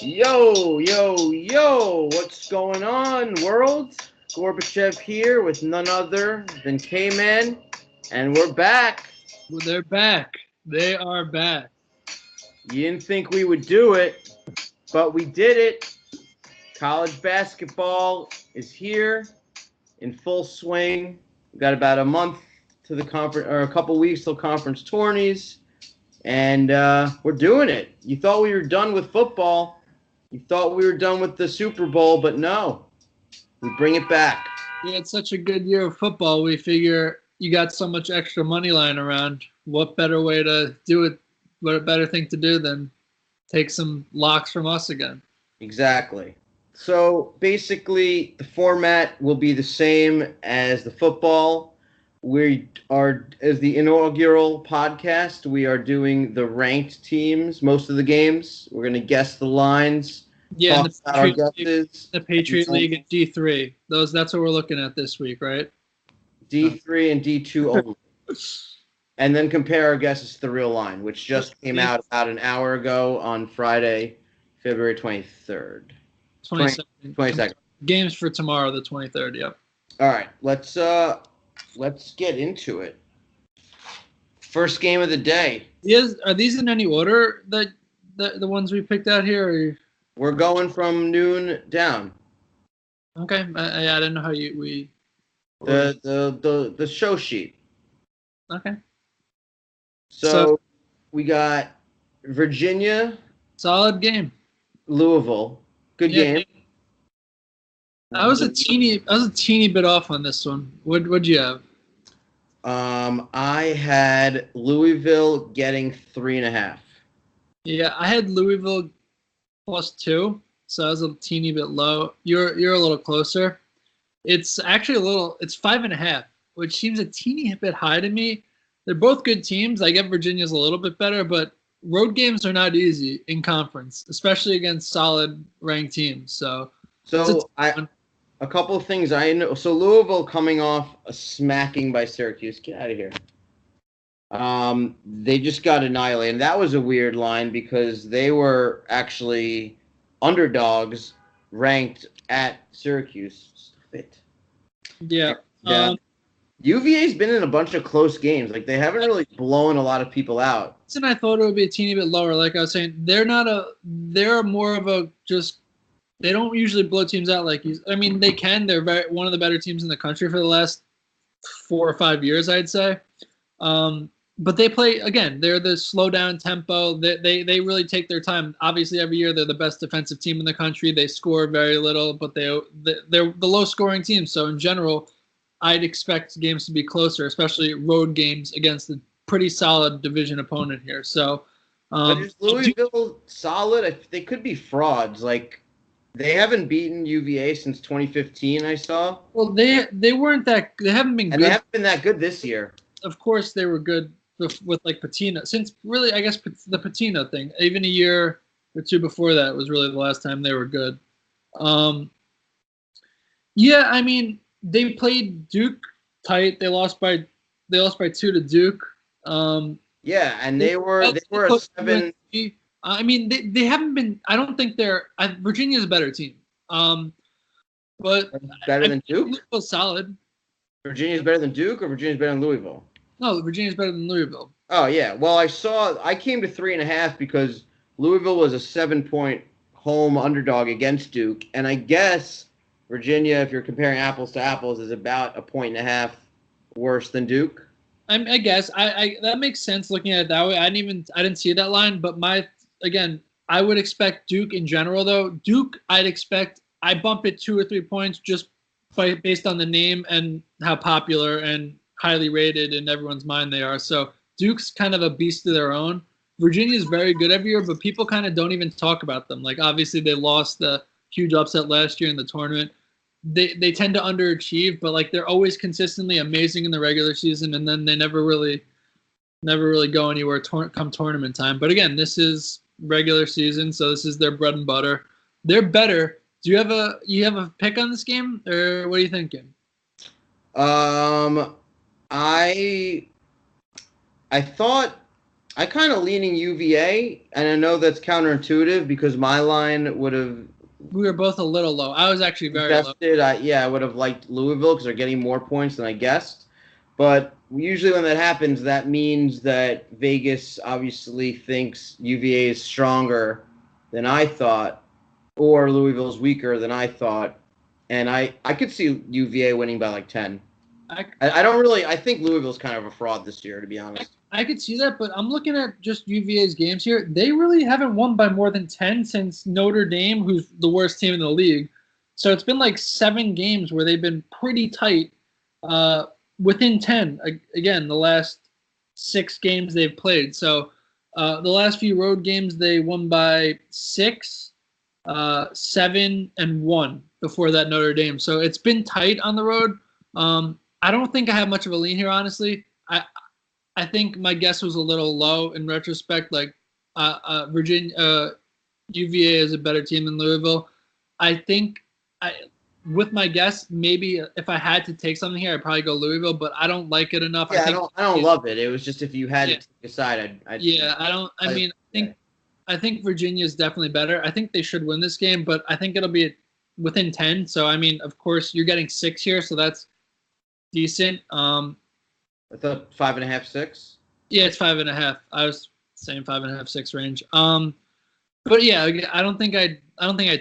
Yo, yo, yo, what's going on, world? Gorbachev here with none other than Kman, and we're back. Well, they're back. They are back. You didn't think we would do it, but we did it. College basketball is here in full swing. We've got about a month to the conference, or a couple weeks till conference tourneys, and we're doing it. You thought we were done with football. You thought we were done with the Super Bowl, but no. We bring it back. Yeah, it's such a good year of football. We figure you got so much extra money lying around. What better way to do it? What a better thing to do than take some locks from us again? Exactly. So basically, the format will be the same as the football. We are, as the inaugural podcast, we are doing the ranked teams, most of the games. We're going to guess the lines. Yeah, the Patriot League and D3. That's what we're looking at this week, right? D3 and D2 only. And then compare our guesses to the real line, which just came out about an hour ago on Friday, February 23rd. 22nd. Games for tomorrow, the 23rd, yep. All right, let's get into it. First game of the day. Are these in any order, the ones we picked out here? Or? We're going from noon down. Okay, I didn't know how we. The show sheet. Okay. So we got Virginia. Solid game. Louisville. Good game. I was a teeny bit off on this one. What'd you have? I had Louisville getting 3.5. Yeah, I had Louisville +2, so I was a teeny bit low. You're a little closer. It's actually it's 5.5, which seems a teeny bit high to me. They're both good teams. I get Virginia's a little bit better, but road games are not easy in conference, especially against solid ranked teams. So a couple of things I know. So Louisville coming off a smacking by Syracuse. Get out of here. They just got annihilated. And that was a weird line because they were actually underdogs ranked at Syracuse. Yeah. UVA's been in a bunch of close games. Like, they haven't really blown a lot of people out. And I thought it would be a teeny bit lower. Like I was saying, they're more of a just. They don't usually blow teams out like you. I mean, they can. They're one of the better teams in the country for the last 4 or 5 years, I'd say. But they play, again, they're the slow down tempo. They really take their time. Obviously, every year they're the best defensive team in the country. They score very little, but they're the low scoring team. So in general, I'd expect games to be closer, especially road games against a pretty solid division opponent here. So, but is Louisville solid? They could be frauds. Like, they haven't beaten UVA since 2015. I saw. Well, they weren't that. They haven't been good. And they haven't been that good this year. Of course, they were good with like Patina. Since really, I guess the Patina thing. Even a year or two before that was really the last time they were good. Yeah, I mean, they played Duke tight. They lost by 2 to Duke. Yeah, and they were a 7. I mean, they haven't been. I don't think they're. Virginia's a better team. But better than Duke. Louisville's solid. Virginia's better than Duke, or Virginia's better than Louisville? No, Virginia's better than Louisville. Oh yeah. Well, I came to 3.5 because Louisville was a 7-point home underdog against Duke, and I guess Virginia, if you're comparing apples to apples, is about 1.5 worse than Duke. I guess I that makes sense looking at it that way. I didn't see that line, but I would expect Duke in general though. Duke, I bump it 2 or 3 points just based on the name and how popular and highly rated in everyone's mind they are. So Duke's kind of a beast of their own. Virginia's very good every year, but people kind of don't even talk about them. Like, obviously they lost the huge upset last year in the tournament. They tend to underachieve, but like they're always consistently amazing in the regular season, and then they never really go anywhere come tournament time. But again, this is regular season, so this is their bread and butter. They're better. Do you have a pick on this game, or what are you thinking? I thought I kind of leaning UVA, and I know that's counterintuitive because my line would have. We were both a little low. I was actually very low. I would have liked Louisville because they're getting more points than I guessed. But usually when that happens, that means that Vegas obviously thinks UVA is stronger than I thought, or Louisville's weaker than I thought. And I could see UVA winning by like 10. I think Louisville's kind of a fraud this year, to be honest. I could see that, but I'm looking at just UVA's games here. They really haven't won by more than 10 since Notre Dame, who's the worst team in the league. So it's been like 7 games where they've been pretty tight, within 10. Again, the last 6 games they've played. So the last few road games, they won by 6, 7, and 1 before that Notre Dame. So it's been tight on the road. I don't think I have much of a lean here, honestly. I think my guess was a little low in retrospect. Like UVA is a better team than Louisville. I think with my guess, maybe if I had to take something here, I'd probably go Louisville, but I don't like it enough. Yeah, I don't love it. It was just if you had to take a side, I think Virginia is definitely better. I think they should win this game, but I think it'll be within 10. So I mean, of course, you're getting 6 here, so that's decent. I thought 5.5, 6. Yeah, it's 5.5. I was saying 5.5, 6 range. But yeah, I don't think I'd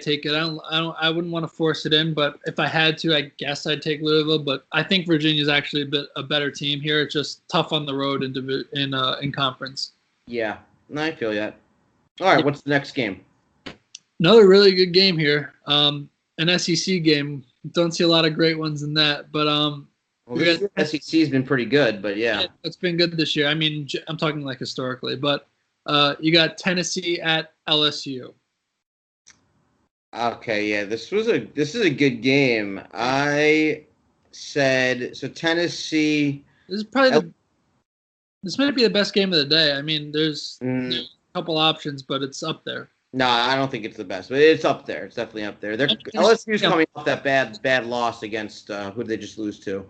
take it. I wouldn't want to force it in, but if I had to, I guess I'd take Louisville. But I think Virginia's actually a better team here. It's just tough on the road in conference. Yeah, I feel that. All right, what's the next game? Another really good game here. An SEC game. Don't see a lot of great ones in that, but SEC's been pretty good, but yeah, it's been good this year. I mean, I'm talking like historically, but you got Tennessee at LSU. Okay, yeah, this is a good game. I said so. Tennessee. This might be the best game of the day. I mean, there's a couple options, but it's up there. No, I don't think it's the best, but it's up there. It's definitely up there. LSU's coming off that bad loss against who did they just lose to?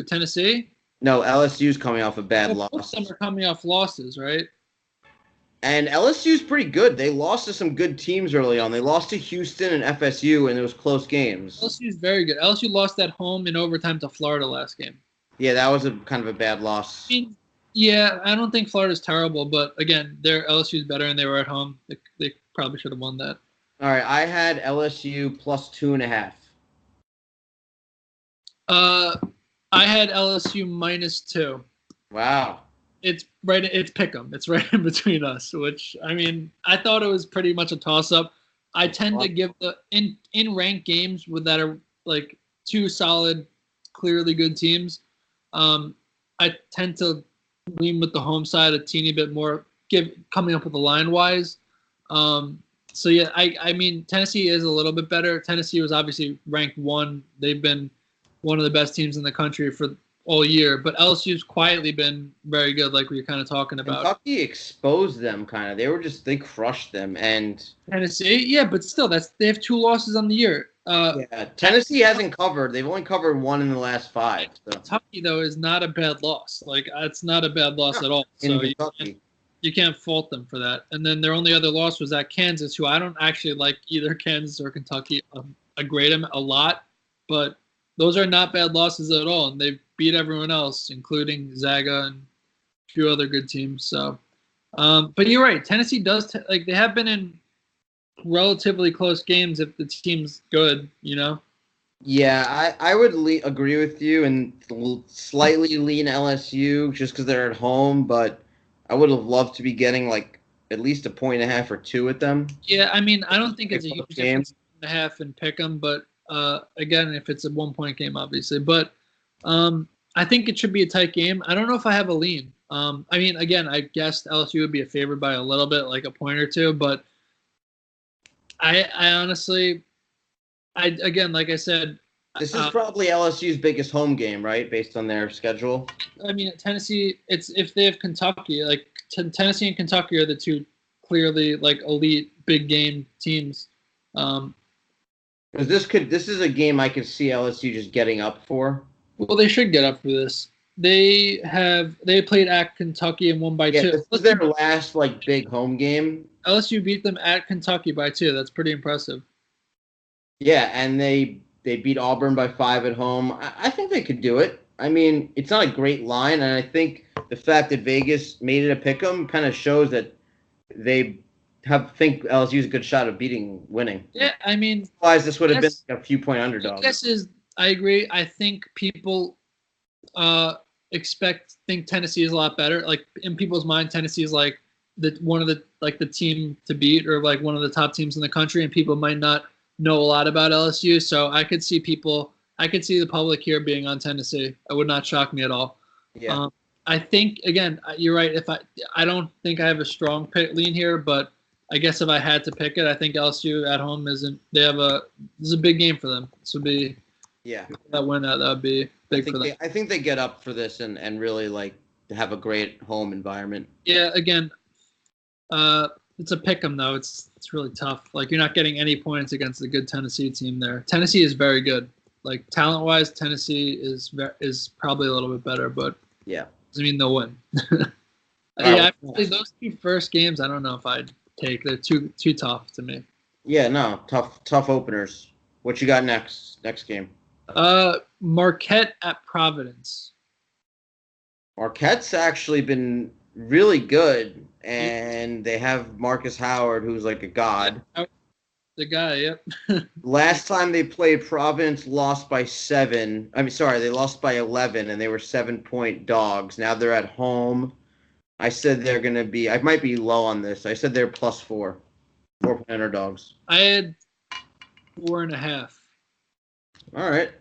Tennessee? No, LSU's coming off a bad loss. Both of them are coming off losses, right? And LSU's pretty good. They lost to some good teams early on. They lost to Houston and FSU, and it was close games. LSU's very good. LSU lost at home in overtime to Florida last game. Yeah, that was a kind of a bad loss. Yeah, I don't think Florida's terrible, but again, LSU's better, and they were at home. They probably should have won that. All right, I had LSU plus 2.5. I had LSU minus 2. Wow. It's pick 'em. It's right in between us, which, I mean, I thought it was pretty much a toss-up. I tend to give in ranked games that are like 2 solid, clearly good teams. I tend to lean with the home side a teeny bit more, coming up with the line-wise. So, yeah, I mean, Tennessee is a little bit better. Tennessee was obviously ranked 1. They've been one of the best teams in the country for all year. But LSU's quietly been very good, like we were kind of talking about. Kentucky exposed them, kind of. They crushed them. And Tennessee, yeah, but still, they have 2 losses on the year. Yeah, Tennessee hasn't covered. They've only covered 1 in the last 5. So. Kentucky, though, is not a bad loss. Like, it's not a bad loss at all. So you can't fault them for that. And then their only other loss was at Kansas, who I don't actually like either Kansas or Kentucky. I grade them a lot, but those are not bad losses at all. And they've beat everyone else, including Zaga and a few other good teams. So, but you're right. Tennessee does they have been in relatively close games if the team's good, you know? Yeah, I would agree with you and slightly lean LSU just because they're at home, but I would have loved to be getting like at least 1.5 or 2 with them. Yeah, I mean, I don't think it's a huge difference, 1.5 and pick them, but again, if it's a 1-point game, obviously. But I think it should be a tight game. I don't know if I have a lean. I mean, again, I guessed LSU would be a favorite by a little bit, like a point or 2, but I honestly, again, like I said, this is probably LSU's biggest home game, right? Based on their schedule. I mean, Tennessee, it's if they have Kentucky, like Tennessee and Kentucky are the 2 clearly like elite big game teams. Because this is a game I could see LSU just getting up for. Well, they should get up for this. they played at Kentucky and won by 2. This was their last big home game. LSU beat them at Kentucky by 2. That's pretty impressive. Yeah, and they beat Auburn by 5 at home. I think they could do it. I mean, it's not a great line, and I think the fact that Vegas made it a pick'em kind of shows that they think LSU's a good shot of winning. Yeah, I mean, otherwise this would have been a few point underdog. I agree. I think people think Tennessee is a lot better. Like in people's mind, Tennessee is like one of the team to beat or like one of the top teams in the country, and people might not know a lot about LSU. So I could see the public here being on Tennessee. It would not shock me at all. Yeah. I think again, you're right. I don't think I have a strong lean here, but I guess if I had to pick it, I think LSU at home this is a big game for them. This would be that would be big for them. I think they get up for this and really have a great home environment. Yeah, again, it's a pick 'em though. It's really tough. Like you're not getting any points against a good Tennessee team there. Tennessee is very good. Like talent wise, Tennessee is probably a little bit better, but doesn't mean they'll win. Actually, those 2 first games, I don't know if I'd take. They're too tough to me. Yeah, no, tough openers. What you got next game? Marquette at Providence. Marquette's actually been really good, and they have Marcus Howard, who's like a god. The guy, yep. Last time they played, Providence lost by 7. They lost by 11, and they were 7-point dogs. Now they're at home. I said they're going to be – I might be low on this. I said they're plus 4. 4-point underdogs. I had 4.5. All right.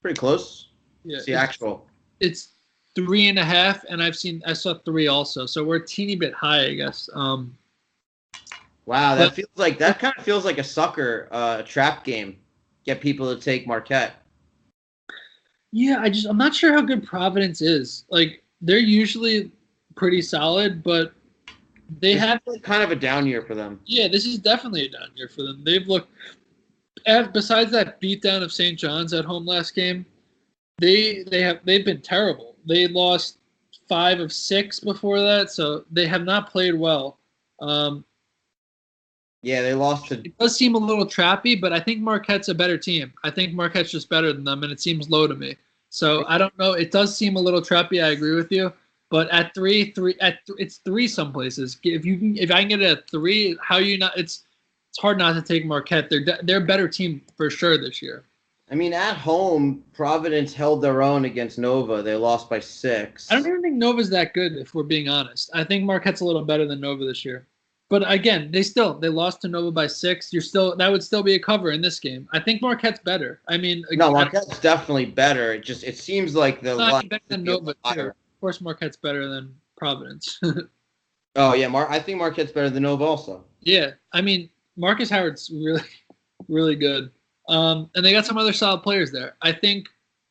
Pretty close. Yeah. It's the actual. It's 3.5, and I saw 3 also. So we're a teeny bit high, I guess. Wow, that kind of feels like a sucker trap game. Get people to take Marquette. Yeah, I'm not sure how good Providence is. Like they're usually pretty solid, but this is kind of a down year for them. Yeah, this is definitely a down year for them. They've looked besides that beatdown of St. John's at home last game, they've been terrible. They lost 5 of 6 before that, so they have not played well. Yeah, they lost to. It does seem a little trappy, but I think Marquette's a better team. I think Marquette's just better than them, and it seems low to me. So I don't know. It does seem a little trappy. I agree with you. But at 3, it's 3 some places. If I can get it at 3, how you not? It's hard not to take Marquette. They're a better team for sure this year. I mean, at home, Providence held their own against Nova. They lost by 6. I don't even think Nova's that good, if we're being honest. I think Marquette's a little better than Nova this year. But again, they lost to Nova by 6. That would still be a cover in this game. I think Marquette's better. I mean, no, Marquette's definitely better. It seems like the line better than Nova too. Of course, Marquette's better than Providence. Oh yeah, I think Marquette's better than Nova also. Yeah, I mean Marcus Howard's really, really good, and they got some other solid players there. I think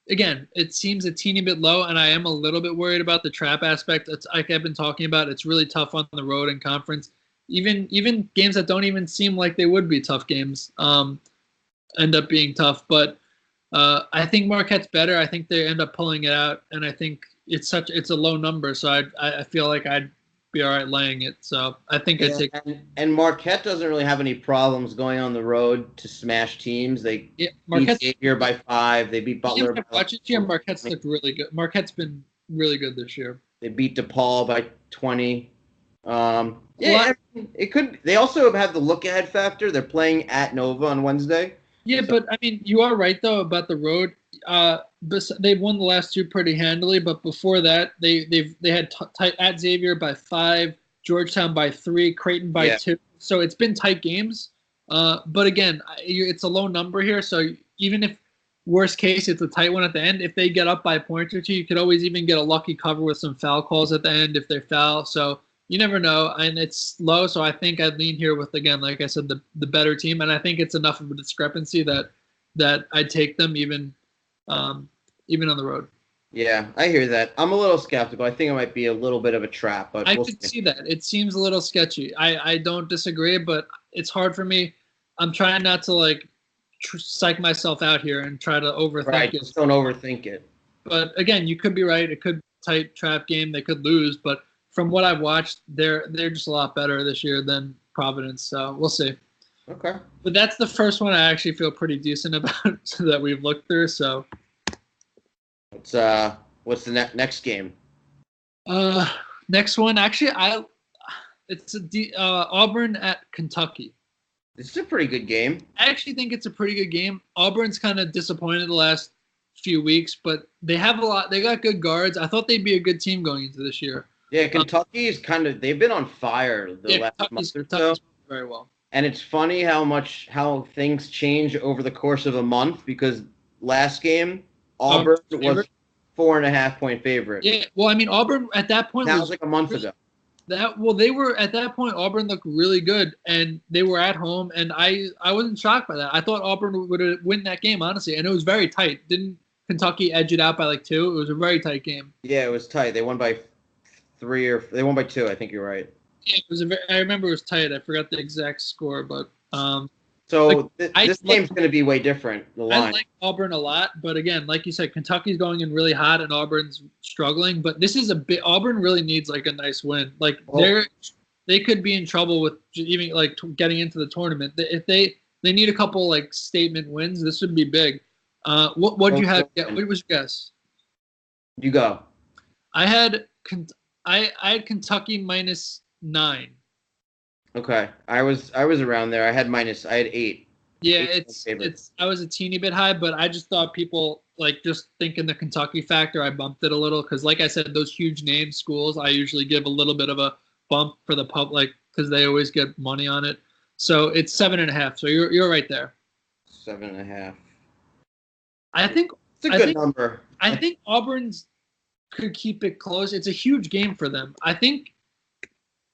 again, it seems a teeny bit low, and I am a little bit worried about the trap aspect. It's like I've been talking about. It's really tough on the road in conference. Even games that don't even seem like they would be tough games end up being tough. But I think Marquette's better. I think they end up pulling it out, and I think it's a low number. So I feel like I'd be all right laying it. So I think I take. And Marquette doesn't really have any problems going on the road to smash teams. They beat Xavier by 5. They beat Butler. Marquette's looked really good. Marquette's been really good this year. They beat DePaul by 20. It could. They also have the look ahead factor. They're playing at Nova on Wednesday. Yeah, but I mean, you are right though about the road. They've won the last 2 pretty handily, but before that, they had at Xavier by 5, Georgetown by 3, Creighton by 2. So it's been tight games. But again, it's a low number here. So even if worst case it's a tight one at the end, if they get up by a point or 2, you could always even get a lucky cover with some foul calls at the end if they foul. So. You never know, and it's low, so I think I'd lean here with, again, like I said, the better team, and I think it's enough of a discrepancy that I'd take them even on the road. Yeah, I hear that. I'm a little skeptical. I think it might be a little bit of a trap, but I could see that. It seems a little sketchy. I don't disagree, but it's hard for me. I'm trying not to psych myself out here and try to overthink it. Just don't overthink it. But again, you could be right. It could be a tight trap game. They could lose, but from what I've watched, they're just a lot better this year than Providence. So we'll see. Okay. But that's the first one I actually feel pretty decent about that we've looked through. So What's the next game? Next one, actually, it's Auburn at Kentucky. This is a pretty good game. I actually think it's a pretty good game. Auburn's kind of disappointed the last few weeks, but they have a lot. They got good guards. I thought they'd be a good team going into this year. Yeah, Kentucky is they've been on fire the last month or so. Very well. And it's funny how things change over the course of a month, because last game Auburn was 4.5-point favorite. Yeah, well, I mean, Auburn at that point was like a month ago. They were at that point. Auburn looked really good, and they were at home, and I wasn't shocked by that. I thought Auburn would win that game, honestly, and it was very tight. Didn't Kentucky edge it out by like 2? It was a very tight game. Yeah, it was tight. They won by 3 or they won by 2. I think you're right. Yeah, it was I remember it was tight. I forgot the exact score, but this game's going to be way different. The line. I like Auburn a lot, but again, like you said, Kentucky's going in really hot and Auburn's struggling. But this is Auburn really needs like a nice win. Like they could be in trouble with even like getting into the tournament. If they need a couple like statement wins, this would be big. What do you have? What was your guess? You go. I had Kentucky -9. Okay, I was around there. I had 8. Yeah, I was a teeny bit high, but I just thought people like just thinking the Kentucky factor. I bumped it a little because, like I said, those huge name schools, I usually give a little bit of a bump for the public because they always get money on it. So it's 7.5. So you're right there. 7.5. I think it's a good number. I think Auburn's could keep it close. It's a huge game for them. I think.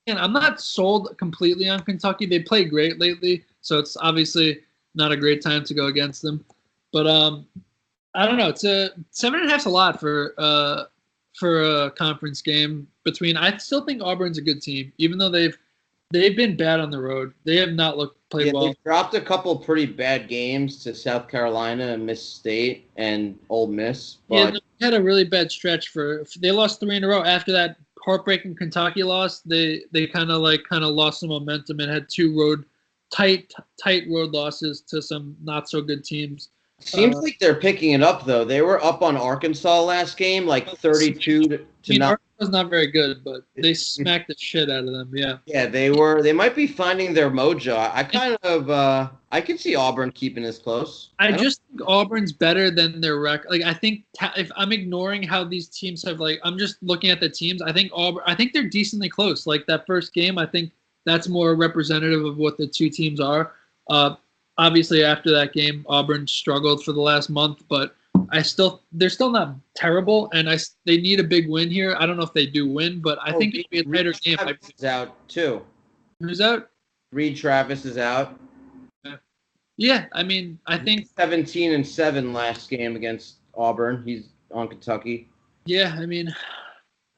And I'm not sold completely on Kentucky. They played great lately, so it's obviously not a great time to go against them. But I don't know. It's 7.5's a lot for a conference game. I still think Auburn's a good team, even though they've been bad on the road. They have not played well. They've dropped a couple pretty bad games to South Carolina and Miss State and Ole Miss. But yeah, they had a really bad stretch they lost 3 in a row. After that heartbreaking Kentucky loss, they kind of lost some momentum and had 2 tight road losses to some not so good teams. Seems like they're picking it up though. They were up on Arkansas last game, like 32 to not. Was not very good, but they smacked the shit out of them. Yeah. Yeah, they might be finding their mojo. I could see Auburn keeping this close. I just think Auburn's better than their record. Like I think if I'm ignoring how these teams have I'm just looking at the teams. I think they're decently close. Like that first game, I think that's more representative of what the two teams are. Obviously after that game, Auburn struggled for the last month, but they're still not terrible, and they need a big win here. I don't know if they do win, but I think it'll be a tighter game. Travis is out too. Who's out? Reed Travis is out. Yeah, I mean, I think 17-7 last game against Auburn. He's on Kentucky. Yeah, I mean,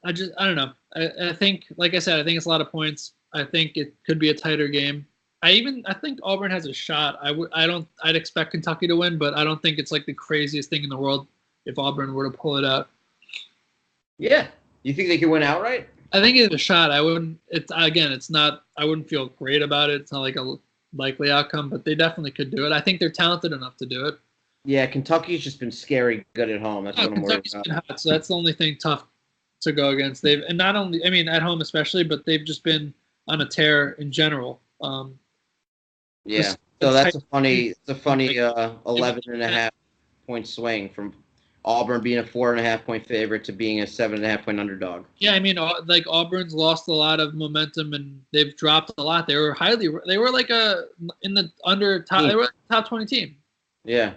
I don't know. I think, like I said, I think it's a lot of points. I think it could be a tighter game. I think Auburn has a shot. I'd expect Kentucky to win, but I don't think it's like the craziest thing in the world if Auburn were to pull it out. Yeah. You think they could win outright? I think it's a shot. I wouldn't feel great about it. It's not like a likely outcome, but they definitely could do it. I think they're talented enough to do it. Yeah, Kentucky's just been scary good at home. That's what I'm worried about. Been hot, so that's the only thing tough to go against. And not only, I mean, at home especially, but they've just been on a tear in general. Yeah, so that's a funny 11.5 point swing from Auburn being a 4.5 point favorite to being a 7.5 point underdog. Yeah, I mean, like Auburn's lost a lot of momentum and they've dropped a lot. They were like in the they were a top 20 team. Yeah,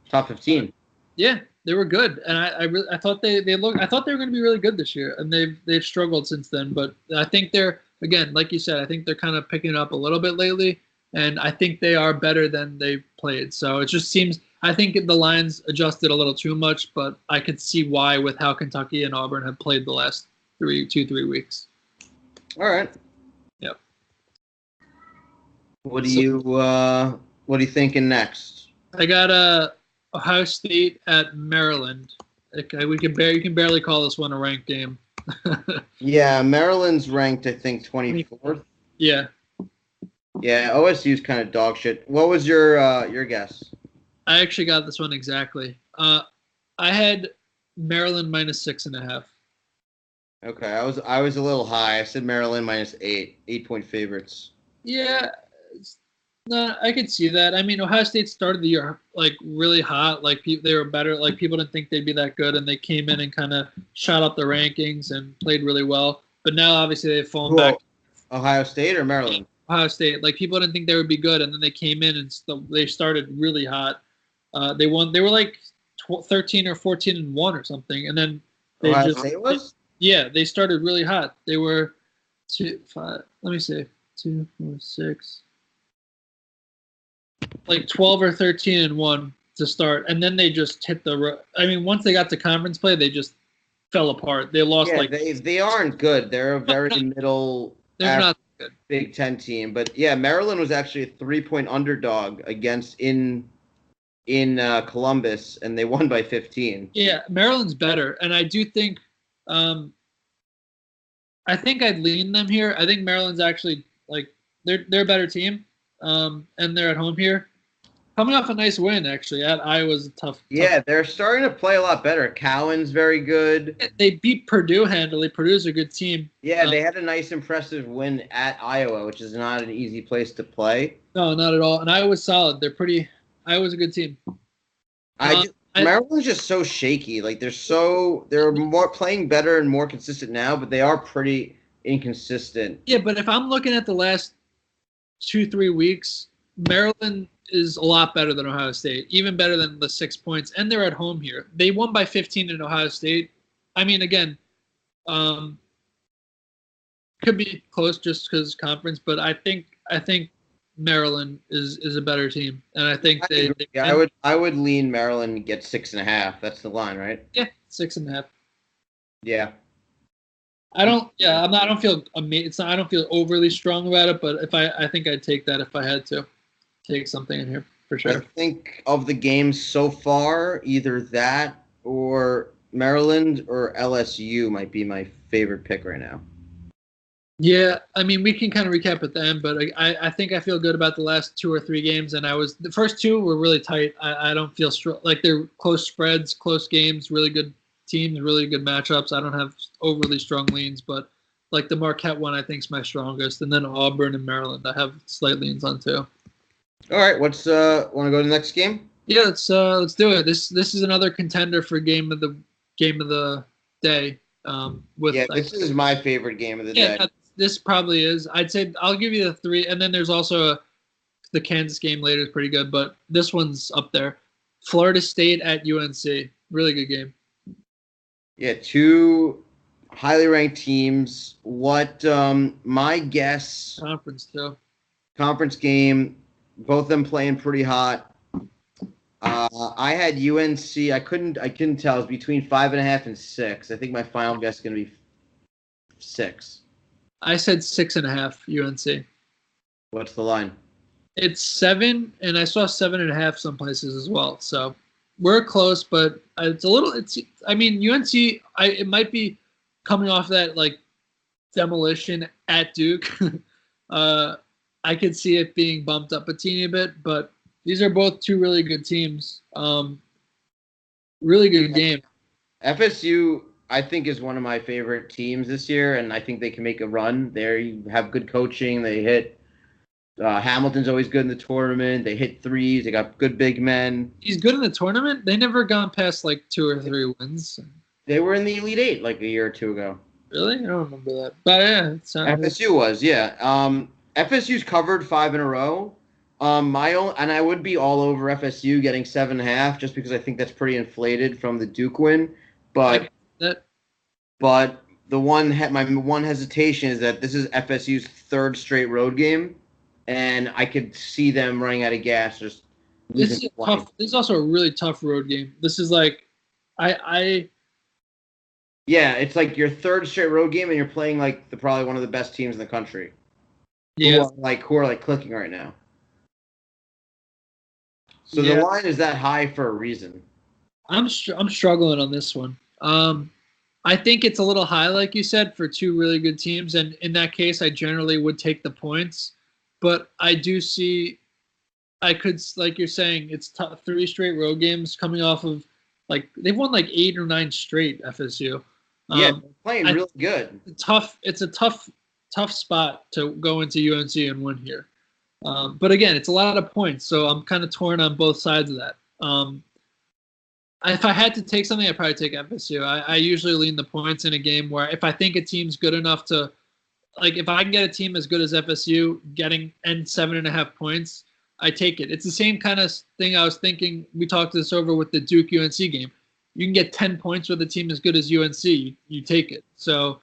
top 15. Yeah, they were good, and I thought they were going to be really good this year, and they've struggled since then. But I think they're, again, like you said, I think they're kind of picking it up a little bit lately. And I think they are better than they played. So it just seems, I think the lines adjusted a little too much, but I could see why with how Kentucky and Auburn have played the last 3 weeks. All right. Yep. What are you thinking next? I got Ohio State at Maryland. Okay, you can barely call this one a ranked game. Yeah, Maryland's ranked, I think, 24th. Yeah. Yeah, OSU's kind of dog shit. What was your guess? I actually got this one exactly. I had Maryland -6.5. Okay, I was a little high. I said Maryland -8, 8-point favorites. Yeah, no, I could see that. I mean, Ohio State started the year like really hot. Like they were better. Like people didn't think they'd be that good, and they came in and kind of shot up the rankings and played really well. But now, obviously, they've fallen back. Ohio State or Maryland? Ohio State. Like people didn't think they would be good, and then they came in and they started really hot. They won. They were like 13 or 14-1 or something, and then they Ohio State was. Yeah, they started really hot. They were 2, 5. Let me see, 2, 4, 6. Like 12 or 13-1 to start, and then they just hit the. I mean, once they got to conference play, they just fell apart. They lost they aren't good. They're a very middle. They're not good. Big Ten team, but yeah, Maryland was actually a 3-point underdog against in Columbus, and they won by 15. Yeah, Maryland's better, and I do think. I think I'd lean them here. I think Maryland's actually they're a better team, and they're at home here. Coming off a nice win, actually, at Iowa's tough. Yeah, they're starting to play a lot better. Cowan's very good. They beat Purdue handily. Purdue's a good team. Yeah, they had a nice, impressive win at Iowa, which is not an easy place to play. No, not at all. And Iowa's solid. Iowa's a good team. Maryland's just so shaky. Like they're more playing better and more consistent now, but they are pretty inconsistent. Yeah, but if I'm looking at the last 2-3 weeks, Maryland is a lot better than Ohio State, even better than the 6 points, and they're at home here. They won by 15 in Ohio State. I mean, again, could be close just because conference, but I think Maryland is a better team, and I think I would lean Maryland and get 6.5. That's the line, right? Yeah, 6.5. Yeah. I don't feel amazing. I don't feel overly strong about it, but I think I'd take that if I had to take something in here for sure. I think of the games so far, either that or Maryland or LSU might be my favorite pick right now. Yeah, I mean, we can kind of recap at the end, but I think I feel good about the last 2 or 3 games, and the first 2 were really tight. I don't feel like they're close spreads, close games, really good teams, really good matchups. I don't have overly strong leans, but like the Marquette one, I think is my strongest, and then Auburn and Maryland, I have slight leans on too. All right, want to go to the next game? Yeah, let's do it. This is another contender for game of the day. This is my favorite game of the day. This probably is. I'd say I'll give you the 3, and then there's also the Kansas game later is pretty good, but this one's up there. Florida State at UNC, really good game. Yeah, 2 highly ranked teams. What my guess? Conference game. Both of them playing pretty hot. I had UNC. I couldn't tell. It was between 5.5 and 6. I think my final guess is going to be 6. I said 6.5 UNC. What's the line? It's 7, and I saw 7.5 some places as well. So we're close, but it's a little. I mean, UNC. It might be coming off that like demolition at Duke. I could see it being bumped up a teeny bit, but these are both 2 really good teams. Really good game. FSU, I think, is one of my favorite teams this year, and I think they can make a run. They have good coaching. They hit Hamilton's always good in the tournament. They hit threes. They got good big men. He's good in the tournament? They never gone past like 2 or 3 wins. They were in the Elite Eight like a year or 2 ago. Really? I don't remember that. But yeah, FSU was, yeah. FSU's covered 5 in a row. And I would be all over FSU getting 7.5 just because I think that's pretty inflated from the Duke win. But my one hesitation is that this is FSU's 3rd straight road game, and I could see them running out of gas. This is tough. This is also a really tough road game. This is like, Yeah, it's like your 3rd straight road game, and you're playing like probably one of the best teams in the country. Yeah, who are clicking right now. So the line is that high for a reason. I'm struggling on this one. I think it's a little high, like you said, for two really good teams, and in that case, I generally would take the points. But I do see, I could, like you're saying, it's 3 straight road games coming off of, like, they've won like 8 or 9 straight, FSU. Yeah, playing really good. It's a tough spot to go into UNC and win here. But again, it's a lot of points, so I'm kind of torn on both sides of that. If I had to take something, I'd probably take FSU. I usually lean the points in a game where if I think a team's good enough to, like, if I can get a team as good as FSU getting 7.5 points, I take it. It's the same kind of thing I was thinking. We talked this over with the Duke UNC game. You can get 10 points with a team as good as UNC. You take it. So,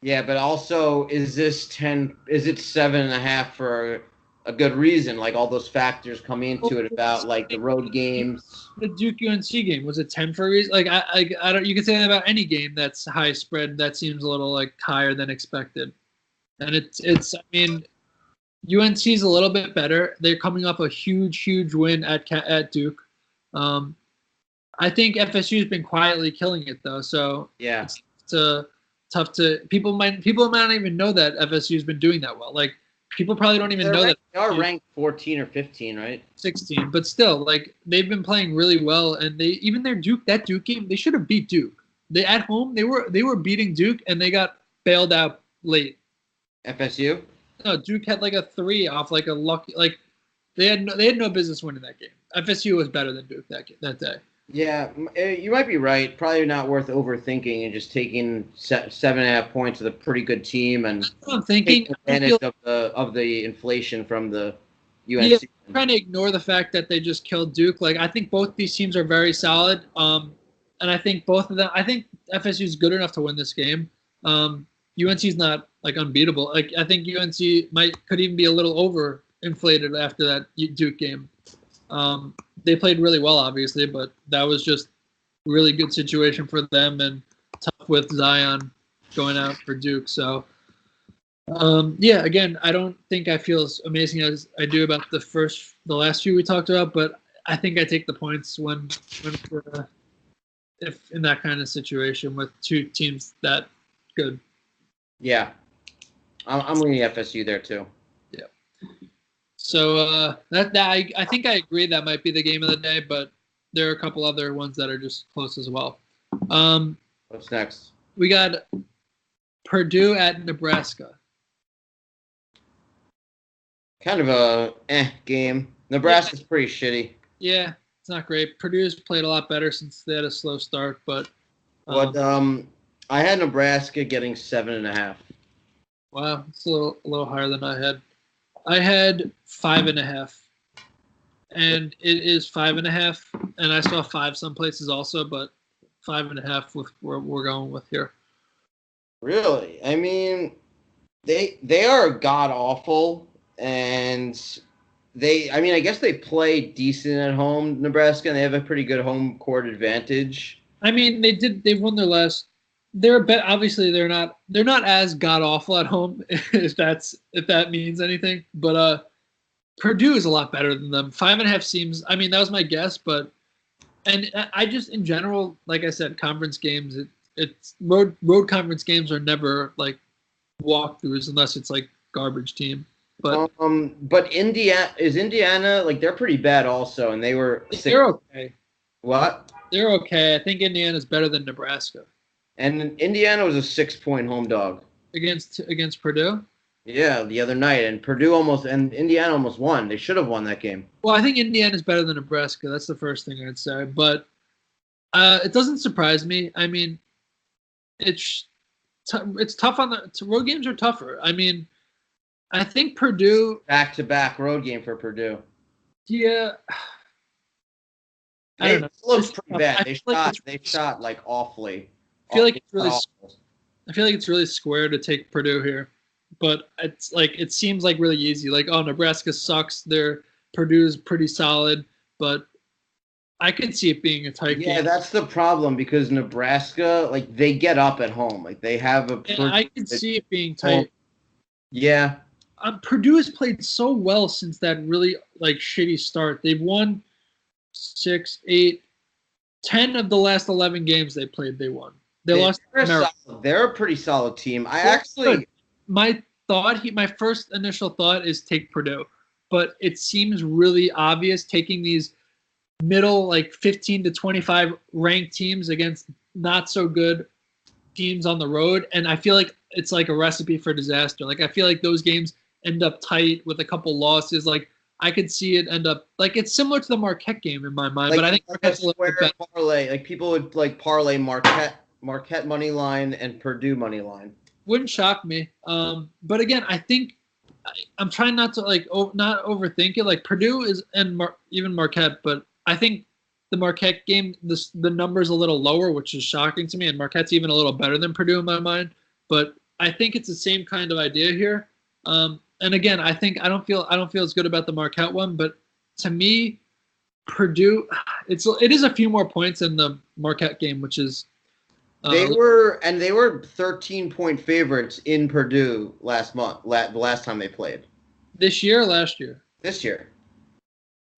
yeah, but also, is it 7.5 for a good reason? Like, all those factors come into it about, like, the road games. The Duke UNC game, was it 10 for a reason? Like, I don't. You can say that about any game that's high spread. That seems a little like higher than expected. And it's. I mean, UNC's a little bit better. They're coming off a huge win at Duke. I think FSU's been quietly killing it though. So yeah, it's tough to people might not even know that FSU's been doing that well. Like, people probably don't even know that they are ranked 14 or 15, right? 16, but still, like, they've been playing really well, and that Duke game, they should have beat Duke. They at home they were beating Duke, and they got bailed out late. FSU? No, Duke had like a 3 off like a lucky, like, they had no business winning that game. FSU was better than Duke that day. Yeah, you might be right. Probably not worth overthinking and just taking 7.5 points with a pretty good team and I'm thinking advantage of the inflation from the UNC. Yeah, I'm trying to ignore the fact that they just killed Duke. Like, I think both these teams are very solid. And I think both of them. I think FSU is good enough to win this game. UNC's not like unbeatable. Like, I think UNC could even be a little overinflated after that Duke game. They played really well, obviously, but that was just a really good situation for them and tough with Zion going out for Duke. So, yeah, again, I don't think I feel as amazing as I do about the last few we talked about, but I think I take the points if in that kind of situation with two teams that good. Yeah, I'm leaning FSU there too. Yeah. So I think I agree that might be the game of the day, but there are a couple other ones that are just close as well. What's next? We got Purdue at Nebraska. Kind of a game. Nebraska's pretty shitty. Yeah, it's not great. Purdue's played a lot better since they had a slow start, but I had Nebraska getting 7.5. Wow, it's a little higher than I had. I had 5.5, and it is 5.5, and I saw 5 some places also, but 5.5 with where we're going with here. Really? I mean, they are god awful, and I guess they play decent at home, Nebraska, and they have a pretty good home court advantage. I mean, they won their last. Obviously they're not as god awful at home if that means anything. But Purdue is a lot better than them. 5.5 seems. I mean, that was my guess, and I just in general, like I said, conference games. It's road conference games are never like walkthroughs unless it's like garbage team. But Indiana, like, they're pretty bad also, and they're okay. What? They're okay. I think Indiana's better than Nebraska. And Indiana was a 6-point home dog against Purdue. Yeah, the other night, and Indiana almost won. They should have won that game. Well, I think Indiana's better than Nebraska. That's the first thing I'd say. But it doesn't surprise me. I mean, it's tough road games are tougher. I mean, I think Purdue back-to-back road game for Purdue. Yeah. It looks pretty bad. They shot like awfully. I feel like it's really square to take Purdue here, but it's like it seems like really easy. Like, oh, Nebraska sucks. Purdue's pretty solid, but I could see it being a tight game. Yeah, that's the problem because Nebraska, like, they get up at home. Like, they have a. I could see it being tight. Yeah. Purdue has played so well since that really like shitty start. They've won 6, 8. 10 of the last 11 games they played, they won. They lost. They're a pretty solid team. My first initial thought is take Purdue, but it seems really obvious taking these middle, like 15 to 25 ranked teams against not so good teams on the road, and I feel like it's like a recipe for disaster. Like I feel like those games end up tight with a couple losses. Like I could see it end up like it's similar to the Marquette game in my mind, like, but I think Marquette's a little bit better. Parlay. Like people would like parlay Marquette money line and Purdue money line. Wouldn't shock me. But again, I think I'm trying not to not overthink it. Like Purdue is even Marquette, but I think the Marquette game, the number's a little lower, which is shocking to me, and Marquette's even a little better than Purdue in my mind. But I think it's the same kind of idea here. And again, I don't feel as good about the Marquette one, but to me, Purdue, it is a few more points in the Marquette game, which is they were 13-point favorites in Purdue last month. The last time they played. This year or last year? This year.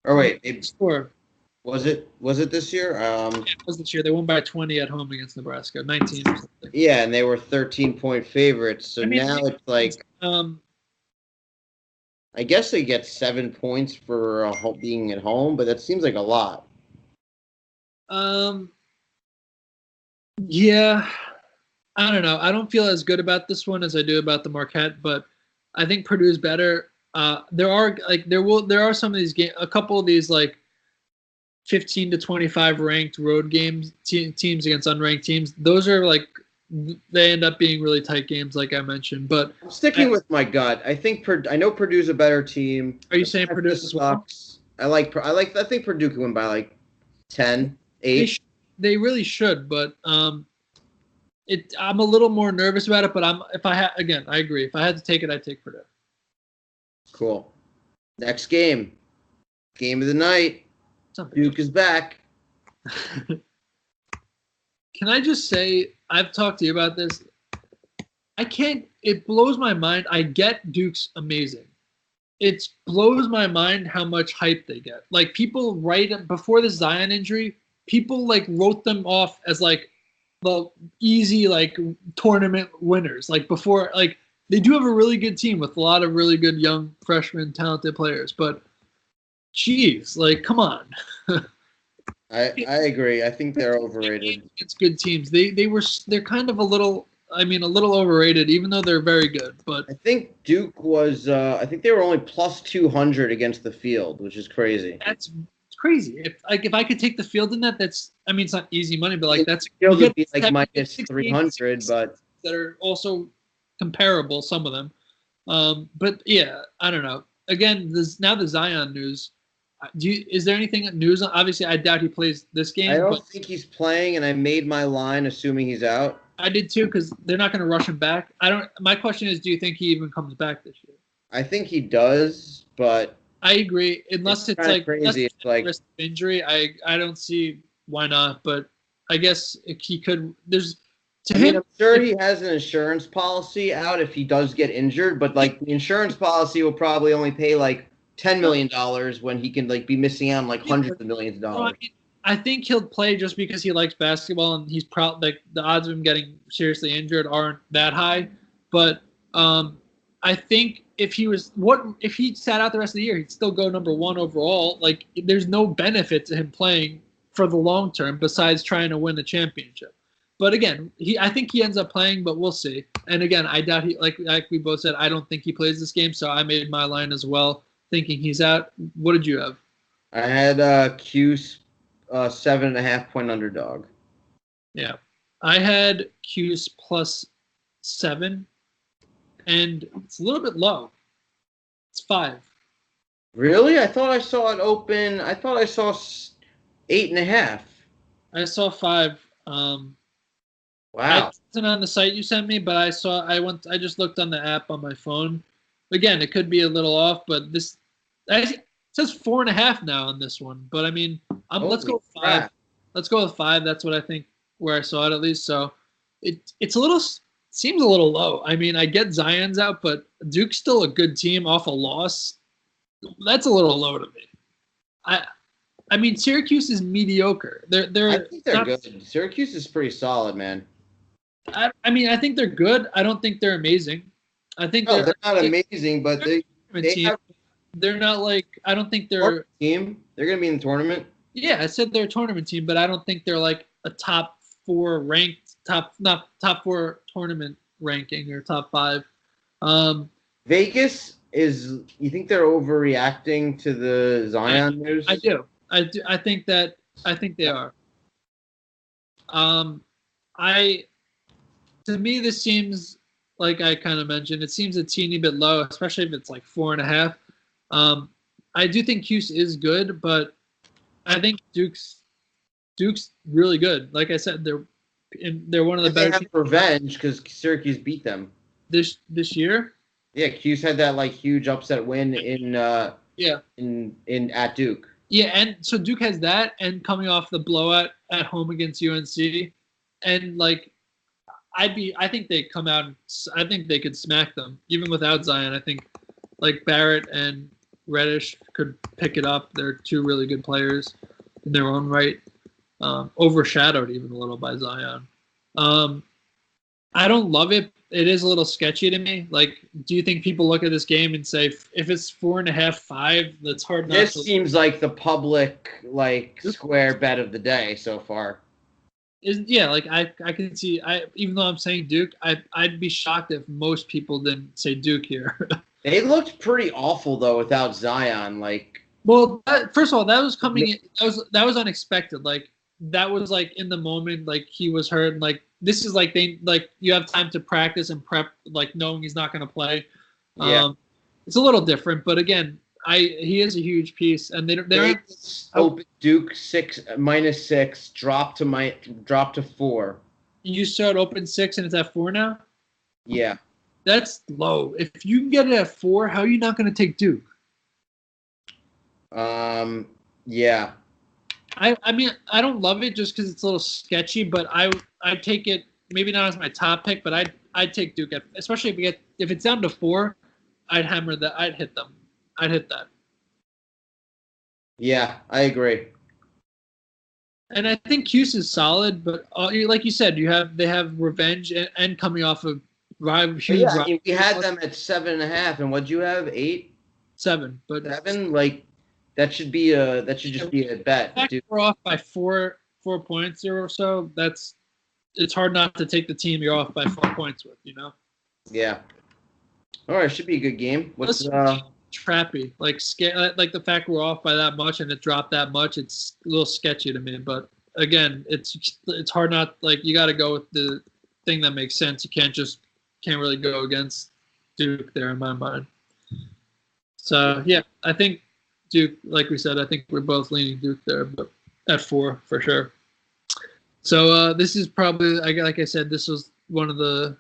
Or wait, was it this year? Yeah, it was this year. They won by 20 at home against Nebraska, 19 or something. Yeah, and they were 13-point favorites. So now it's like I guess they get 7 points for being at home, but that seems like a lot. Yeah, I don't know. I don't feel as good about this one as I do about the Marquette, but I think Purdue's better. There are some of these games, a couple of these like 15 to 25 ranked road games, teams against unranked teams. Those are like they end up being really tight games, like I mentioned. But I'm sticking with my gut. I know Purdue's a better team. Are you saying Purdue as well? I think Purdue can win by like 10, 8. They really should, but I'm a little more nervous about it. But I agree. If I had to take it, I'd take Purdue. Cool. Next game of the night. Duke is back. Can I just say, I've talked to you about this. It blows my mind. I get Duke's amazing. It blows my mind how much hype they get. Like people before the Zion injury, people like wrote them off as like the easy like tournament winners. Like before, like they do have a really good team with a lot of really good young freshmen, talented players. But geez, like come on. I agree. I think they're overrated. It's good teams. They're kind of a little overrated, even though they're very good. But I think Duke was. I think they were only plus 200 against the field, which is crazy. That's crazy. If I could take the field in that, it's not easy money, but like that's field would be like minus 300, but that are also comparable. Some of them, but yeah, I don't know. Again, now the Zion news. Is there anything news? Obviously, I doubt he plays this game. I don't think he's playing, and I made my line assuming he's out. I did too, because they're not going to rush him back. My question is, do you think he even comes back this year? I think he does, but I agree. Unless it's like crazy, it's like risk of injury. I don't see why not, but I guess he could. I'm sure he has an insurance policy out if he does get injured, but like the insurance policy will probably only pay like $10 million when he can like be missing out on like hundreds of millions of dollars. I think he'll play just because he likes basketball and he's proud. Like the odds of him getting seriously injured aren't that high. But I think if he sat out the rest of the year, he'd still go number 1 overall. Like there's no benefit to him playing for the long term besides trying to win the championship. But again, I think he ends up playing, but we'll see. And again, I doubt he like we both said. I don't think he plays this game, so I made my line as well, thinking he's out. What did you have? I had CUSE 7.5 point underdog. Yeah, I had CUSE plus 7, and it's a little bit low. It's 5. Really? I thought I saw it open. I thought I saw 8.5. I saw 5. Wow. It wasn't on the site you sent me, but I just looked on the app on my phone. Again, it could be a little off, but this it says 4.5 now on this one. But I mean, let's go with 5. Crap. Let's go with 5. That's what I think where I saw it at least. So seems a little low. I mean, I get Zion's out, but Duke's still a good team off a loss. That's a little low to me. I mean, Syracuse is mediocre. I think they're good. Syracuse is pretty solid, man. I mean, I think they're good. I don't think they're amazing. I think they're not amazing, but they're not like, I don't think they're team. They're gonna be in the tournament. Yeah, I said they're a tournament team, but I don't think they're like a top 4 ranked not top 4 tournament ranking or top 5. Vegas is. You think they're overreacting to the Zion news? I do. I think they are. To me, this seems like I kind of mentioned. It seems a teeny bit low, especially if it's like 4.5. I do think CUSE is good, but I think Duke's really good. Like I said, they're one of the better. They have revenge because Syracuse beat them this year. Yeah, CUSE had that like huge upset win in at Duke. Yeah, and so Duke has that, and coming off the blowout at home against UNC, and like I think they come out. I think they could smack them even without Zion. I think like Barrett and Reddish could pick it up. They're 2 really good players in their own right, overshadowed even a little by Zion. I don't love it. It is a little sketchy to me. Like, do you think people look at this game and say, if it's 4.5, 5, that's hard not to... This seems like the public, like, square bet of the day so far. Yeah, like, I can see... even though I'm saying Duke, I'd be shocked if most people didn't say Duke here. They looked pretty awful, though, without Zion. Like... Well, first of all, that was coming in... That was unexpected. Like, that was, like, in the moment, like, he was hurt, and, like, this is like you have time to practice and prep, like knowing he's not going to play. Yeah, it's a little different, but again, he is a huge piece, and they're open Duke -6 drop to 4. You start open 6 and it's at 4 now. Yeah, that's low. If you can get it at 4, how are you not going to take Duke? Yeah. I mean, I don't love it just because it's a little sketchy, but I'd take it, maybe not as my top pick, but I'd take Duke, especially if it's down to 4, I'd hammer that. I'd hit them. I'd hit that. Yeah, I agree. And I think CUSE is solid, but like you said, they have revenge and coming off of huge. Yeah, we had them at 7.5, and what'd you have? 8, 7, but 7. Like that should just be a bet. We're off by 4 points or so. It's hard not to take the team you're off by 4 points with, you know. Yeah. All right, should be a good game. What's trappy? Like the fact we're off by that much and it dropped that much. It's a little sketchy to me. But again, it's hard not, like, you got to go with the thing that makes sense. You can't really go against Duke there in my mind. So yeah, I think Duke, like we said, I think we're both leaning Duke there, but at 4 for sure. So this is probably, like I said, this was one of the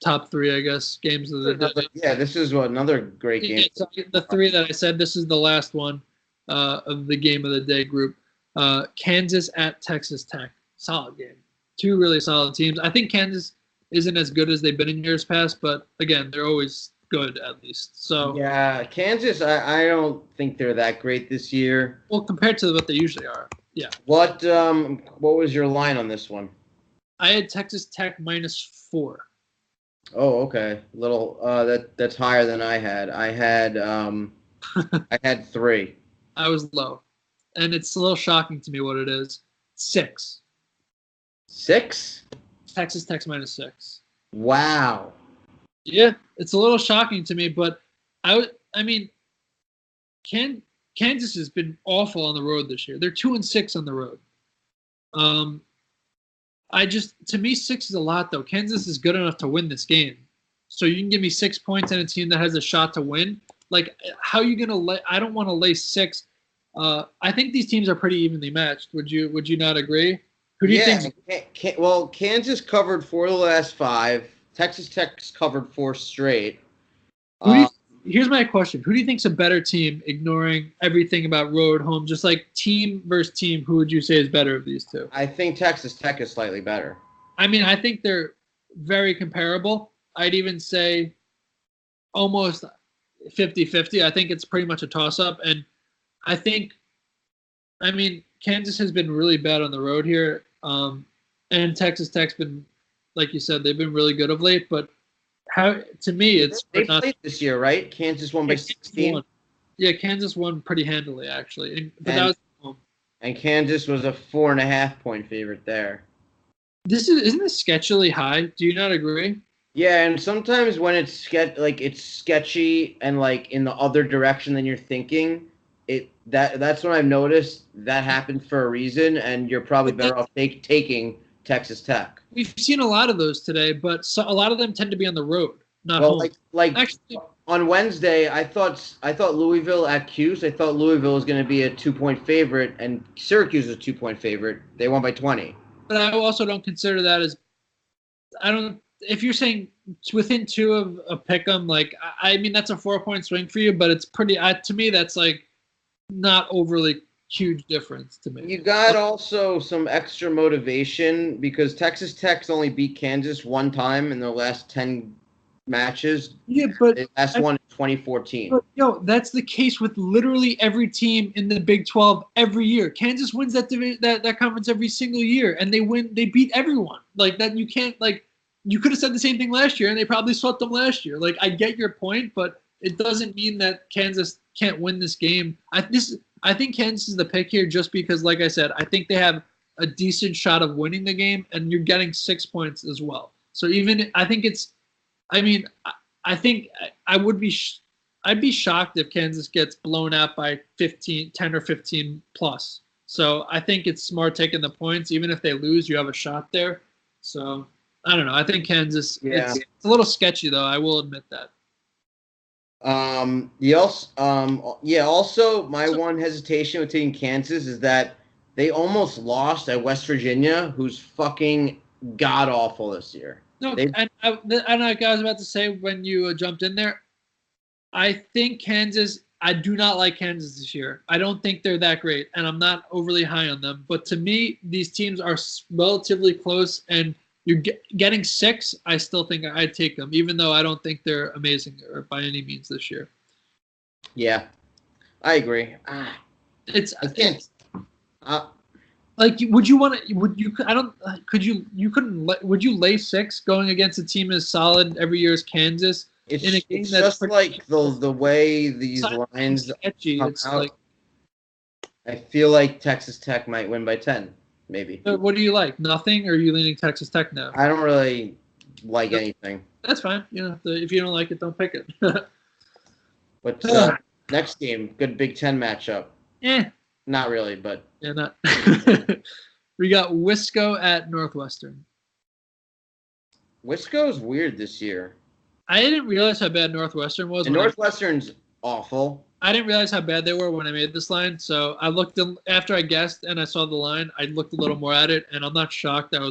top 3, I guess, games of the day. Yeah, this is another great game. Yeah, so the 3 that I said, this is the last one of the game of the day group. Kansas at Texas Tech. Solid game. 2 really solid teams. I think Kansas isn't as good as they've been in years past, but again, they're always good at least. So yeah, Kansas, I don't think they're that great this year. Well, compared to what they usually are. Yeah. What was your line on this one? I had Texas Tech -4. Oh, okay. Little that's higher than I had. I had 3. I was low. And it's a little shocking to me what it is. 6. 6? Texas Tech's -6. Wow. Yeah, it's a little shocking to me, but I mean, Kansas has been awful on the road this year. They're 2-6 on the road. To me, 6 is a lot though. Kansas is good enough to win this game, so you can give me 6 points and a team that has a shot to win. Like, how are you gonna lay? I don't want to lay 6. I think these teams are pretty evenly matched. Would you not agree? Who do you think? Well, Kansas covered 4 of the last 5. Texas Tech's covered 4 straight. Here's my question. Who do you think's a better team, ignoring everything about road, home, just like team versus team? Who would you say is better of these 2? I think Texas Tech is slightly better. I mean, I think they're very comparable. I'd even say almost 50-50. I think it's pretty much a toss-up. And I think I mean, Kansas has been really bad on the road here, and Texas Tech's been, like you said, they've been really good of late. But to me, it's they played this year, right? Kansas won by 16. Yeah, Kansas won pretty handily actually, but that was home. And Kansas was a 4.5-point favorite there. Isn't this sketchily high? Do you not agree? Yeah, and sometimes when it's sketchy and like in the other direction than you're thinking, that's when I've noticed that happens for a reason, and you're probably better off taking Texas Tech. We've seen a lot of those today, but a lot of them tend to be on the road, not home. Like actually, on Wednesday, I thought Louisville at CUSE. I thought Louisville was going to be a 2-point favorite, and Syracuse was a 2-point favorite. They won by 20. But I also don't consider that as if you're saying within 2 of a pick'em, like I mean that's a 4-point swing for you, but it's pretty to me that's like not overly huge difference to me. You got also some extra motivation because Texas Tech's only beat Kansas one time in their last 10 matches. Yeah, but the last one in 2014. But, that's the case with literally every team in the Big 12 every year. Kansas wins that conference every single year, and they beat everyone. Like that, you can't you could have said the same thing last year, and they probably swept them last year. Like I get your point, but it doesn't mean that Kansas can't win this game. I think Kansas is the pick here just because, like I said, I think they have a decent shot of winning the game, and you're getting 6 points as well. So I think I'd be shocked if Kansas gets blown out by 10 or 15 plus. So I think it's smart taking the points. Even if they lose, you have a shot there. So I don't know. I think Kansas, it's a little sketchy though. I will admit that. Also, my one hesitation with taking Kansas is that they almost lost at West Virginia, who's fucking god awful this year. No, and I was about to say when you jumped in there, I think Kansas. I do not like Kansas this year. I don't think they're that great, and I'm not overly high on them. But to me, these teams are relatively close, and you're getting 6. I still think I'd take them, even though I don't think they're amazing or by any means this year. Yeah, I agree. Like, would you want to? Would you? I don't. Could you? You couldn't. Would you lay 6 going against a team as solid every year as Kansas in a game it's that's just like the way these lines sketchy. It's out. like I feel like Texas Tech might win by 10, maybe. What do you like? Nothing, or are you leaning Texas Tech now? I don't really like anything. That's fine. If you don't like it, don't pick it. But next game, good Big Ten matchup. Yeah. Not really, but yeah, not. We got Wisco at Northwestern. Wisco's weird this year. I didn't realize how bad Northwestern was. And Northwestern's awful. I didn't realize how bad they were when I made this line. So I looked after I guessed and I saw the line. I looked a little more at it, and I'm not shocked that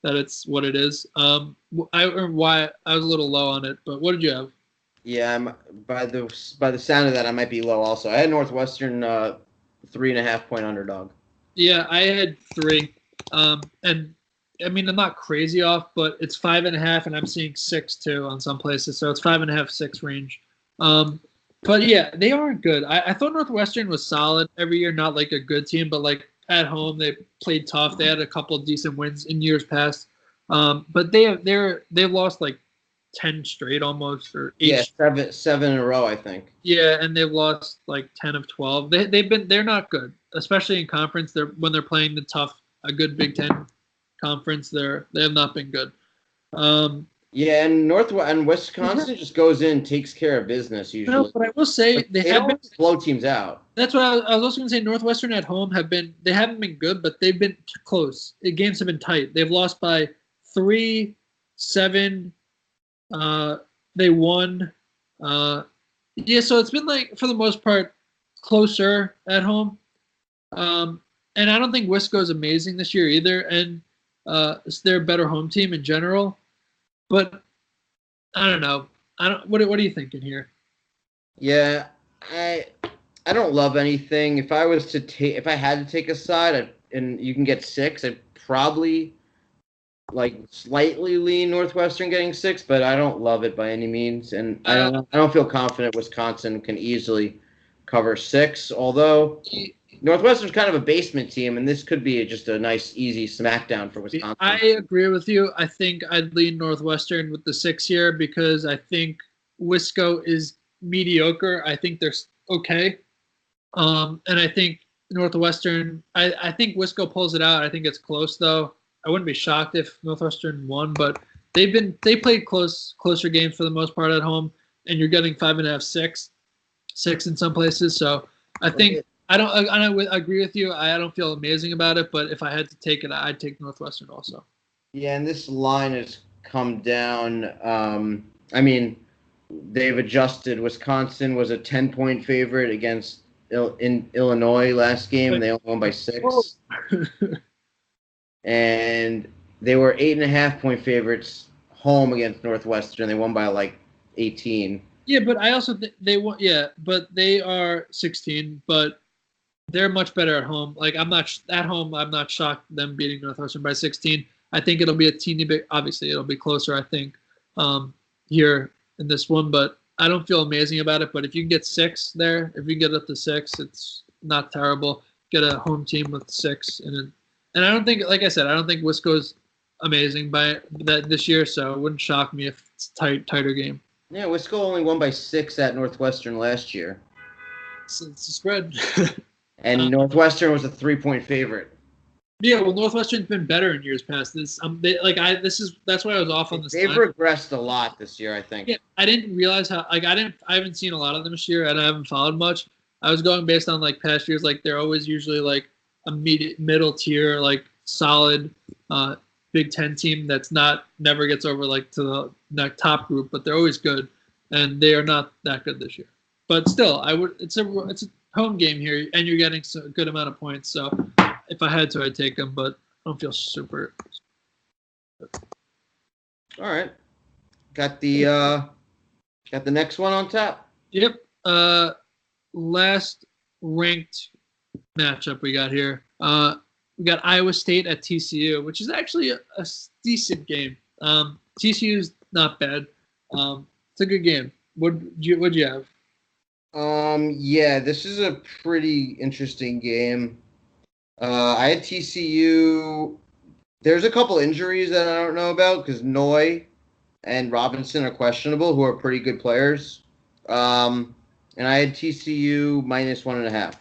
it's what it is. I was a little low on it, but what did you have? Yeah, by the sound of that, I might be low also. I had Northwestern 3.5-point underdog. Yeah, I had 3. And I mean, I'm not crazy off, but it's 5.5, and I'm seeing 6 too on some places. So it's 5.5, 6 range. But yeah, they aren't good. I thought Northwestern was solid every year, not like a good team, but like at home they played tough. They had a couple of decent wins in years past. But they've lost like 10 straight almost, or 8. Yeah, seven in a row, I think. Yeah, and they've lost like 10 of 12. They're not good, especially in conference. When they're playing a good Big Ten conference, they have not been good. Yeah, and Wisconsin just goes in and takes care of business usually. No, but I will say they have been blow teams out. That's what I was also going to say. Northwestern at home they haven't been good, but they've been close. The games have been tight. They've lost by 3, 7. They won. Yeah, so it's been like for the most part closer at home. And I don't think Wisco is amazing this year either, and they're a better home team in general. But I don't know. What are you thinking here? Yeah, I don't love anything. If I had to take a side, and you can get 6, I'd probably like slightly lean Northwestern getting 6, but I don't love it by any means, and I don't feel confident Wisconsin can easily cover 6. Although Northwestern's kind of a basement team, and this could be just a nice, easy smackdown for Wisconsin. I agree with you. I think I'd lean Northwestern with the 6 here because I think Wisco is mediocre. I think they're okay. And I think Northwestern, I think Wisco pulls it out. I think it's close, though. I wouldn't be shocked if Northwestern won, but they played closer games for the most part at home, and you're getting 5.5, 6 in some places. So I think I agree with you. I don't feel amazing about it, but if I had to take it, I'd take Northwestern also. Yeah, and this line has come down. I mean, they've adjusted. Wisconsin was a 10-point favorite against in Illinois last game, and they only won by 6. And they were 8.5-point favorites home against Northwestern. They won by like 18. Yeah, but I also they won. Yeah, but they are 16, but they're much better at home. Like I'm not at home. I'm not shocked them beating Northwestern by 16. I think it'll be a teeny bit. Obviously, it'll be closer. I think here in this one, but I don't feel amazing about it. But if you can get 6 there, if you get up to 6, it's not terrible. Get a home team with 6, and I don't think, like I said, I don't think Wisco's amazing by that this year. So it wouldn't shock me if it's a tighter game. Yeah, Wisco only won by 6 at Northwestern last year. It's a spread. And Northwestern was a 3-point favorite. Yeah, well, Northwestern's been better in years past. That's why I was off on this. They've regressed a lot this year, I think. Yeah, I didn't realize how. I haven't seen a lot of them this year, and I haven't followed much. I was going based on like past years. Like they're always usually like a middle tier, like solid Big Ten team that's never gets over like to the top group, but they're always good, and they are not that good this year. But still, it's a home game here, and you're getting a good amount of points. So if I had to, I'd take them, but I don't feel super. All right, got the next one on tap. Yep. Last ranked matchup we got here. We got Iowa State at TCU, which is actually a decent game. TCU's not bad. It's a good game. What'd you have? Yeah, this is a pretty interesting game. I had TCU. There's a couple injuries that I don't know about because Noy and Robinson are questionable, who are pretty good players. And I had TCU -1.5.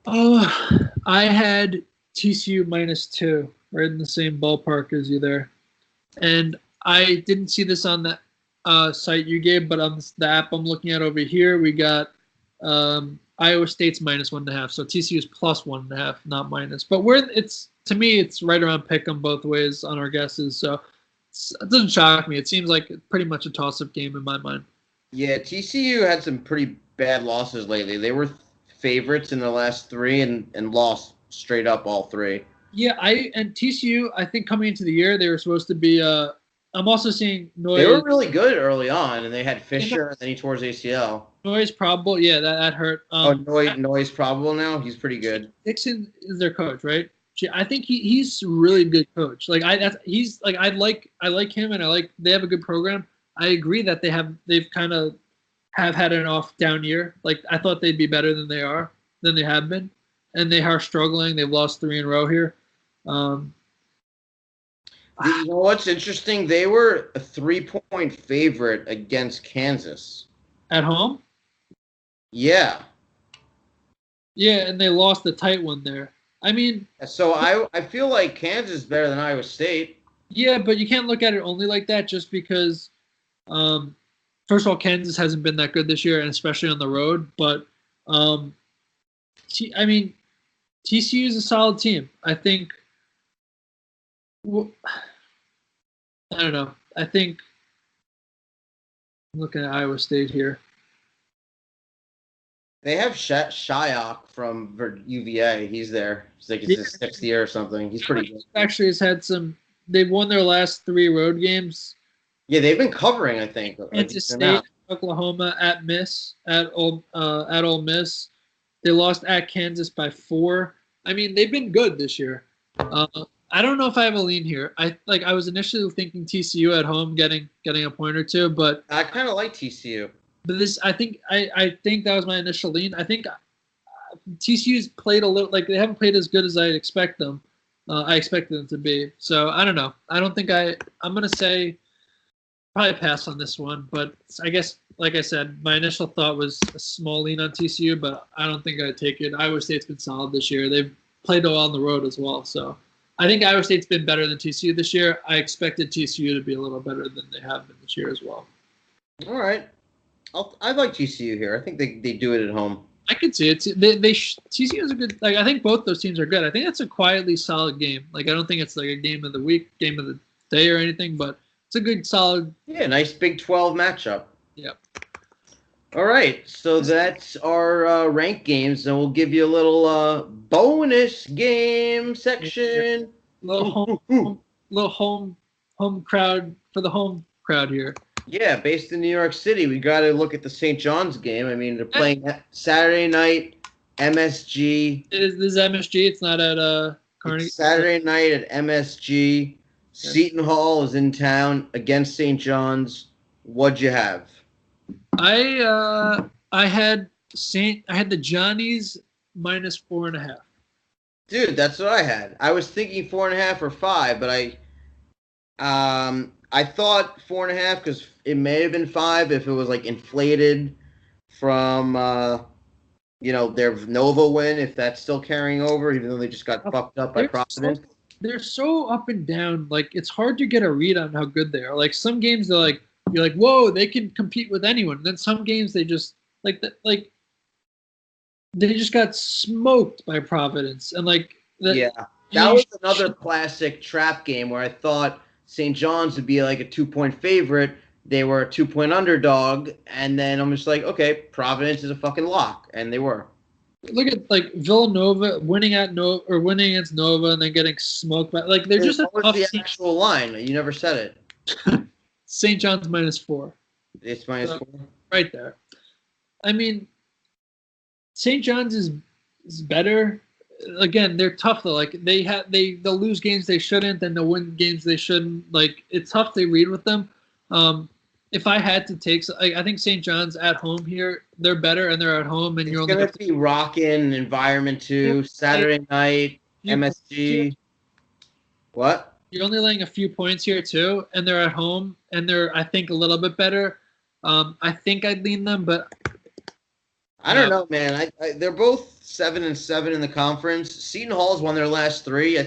Oh, I had TCU -2, right in the same ballpark as you there. And I didn't see this on the site you gave, but on the app I'm looking at over here, we got Iowa State's -1.5. So TCU's +1.5, not minus. But to me, it's right around pick 'em both ways on our guesses. So it doesn't shock me. It seems like pretty much a toss-up game in my mind. Yeah, TCU had some pretty bad losses lately. They were favorites in the last 3 and lost straight up all 3. Yeah, and TCU, I think coming into the year, they were supposed to be I'm also seeing Noy. They were really good early on, and they had Fisher, and then he tore his ACL. Noy's probable. Yeah, that hurt. Noy's probable now? He's pretty good. Dixon is their coach, right? I think he's a really good coach. Like I like him, and they have a good program. I agree that they've kind of have had an down year. Like I thought they'd be better than they have been, and they are struggling. They've lost 3 in a row here. You know what's interesting? They were a 3-point favorite against Kansas at home. Yeah. Yeah, and they lost the tight one there. I mean, so I feel like Kansas is better than Iowa State. Yeah, but you can't look at it only like that just because, first of all, Kansas hasn't been that good this year, and especially on the road. But, TCU is a solid team. I think, I don't know. I think, I'm looking at Iowa State here. They have Shyok from UVA. He's there. It's like his 6th year or something. He's pretty good. Actually, has had some. They've won their last 3 road games. Yeah, they've been covering, I think. Kansas State, Oklahoma, at Ole Miss. They lost at Kansas by 4. I mean, they've been good this year. I don't know if I have a lean here. I was initially thinking TCU at home getting a point or 2, but I kind of like TCU. But I think that was my initial lean. I think TCU's played a little like they haven't played as good as I expect them. I expected them to be. So I don't know. I don't think I'm gonna say probably pass on this one. But I guess like I said, my initial thought was a small lean on TCU, but I don't think I'd take it. Iowa State's been solid this year. They've played well on the road as well. So I think Iowa State's been better than TCU this year. I expected TCU to be a little better than they have been this year as well. All right. I like TCU here. I think they do it at home. I could see it. TCU is a good. Like I think both those teams are good. I think that's a quietly solid game. Like I don't think it's like a game of the week, game of the day, or anything. But it's a good, solid. Yeah, nice Big 12 matchup. Yep. All right, so that's our ranked games, and we'll give you a little bonus game section. Little home crowd for the home crowd here. Yeah, based in New York City, we got to look at the St. John's game. I mean, they're playing Saturday night, MSG. This is MSG. It's not at Carnegie. It's Saturday night at MSG. Seton Hall is in town against St. John's. What'd you have? I had the Johnnies minus 4.5. Dude, that's what I had. I was thinking 4.5 or 5, but I thought 4.5 because it may have been 5 if it was like inflated from their Nova win, if that's still carrying over, even though they just got fucked up by Providence. They're so up and down. Like it's hard to get a read on how good they are. Like some games they're like you're like, whoa, they can compete with anyone. And then some games they just they just got smoked by Providence. And that was another classic trap game where I thought St. John's would be like a 2-point favorite. They were a 2-point underdog, and then I'm just like, okay, Providence is a fucking lock, and they were. Look at Villanova winning against Nova and then getting smoked by they're just a tough the actual line. You never said it. St. John's minus 4. It's minus 4. Right there. I mean, St. John's is better. Again, they're tough though. Like they'll lose games they shouldn't, then they'll win games they shouldn't. Like it's tough to read with them. If I had to take, I think St. John's at home here, they're better and they're at home, and it's going to be rocking environment too. Saturday night, MSG. What? You're only laying a few points here too, and they're at home, and they're I think a little bit better. I think I'd lean them, but I don't know, man. They're both 7-7 in the conference. Seton Hall's won their last 3.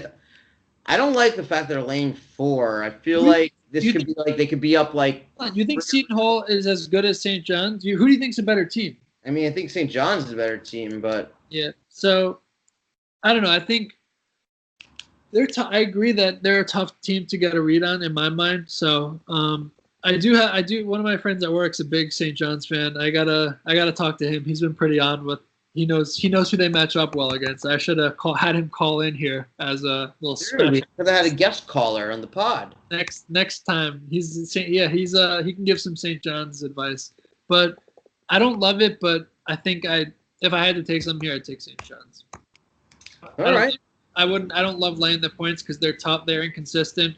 I don't like the fact they're laying 4. I feel like this could be like they could be up like. You think Seton Hall is as good as St. John's? Who do you think's a better team? I mean, I think St. John's is a better team, but yeah. So I don't know. I think I agree that they're a tough team to get a read on in my mind. So I do. One of my friends at work's a big St. John's fan. I gotta talk to him. He's been pretty on with. He knows who they match up well against. I should have had him call in here as a little special. We could have had a guest caller on the pod. Next time he can give some St. John's advice. But I don't love it. But I think if I had to take some here, I'd take St. John's. All right. I don't love laying the points because they're tough. They're inconsistent.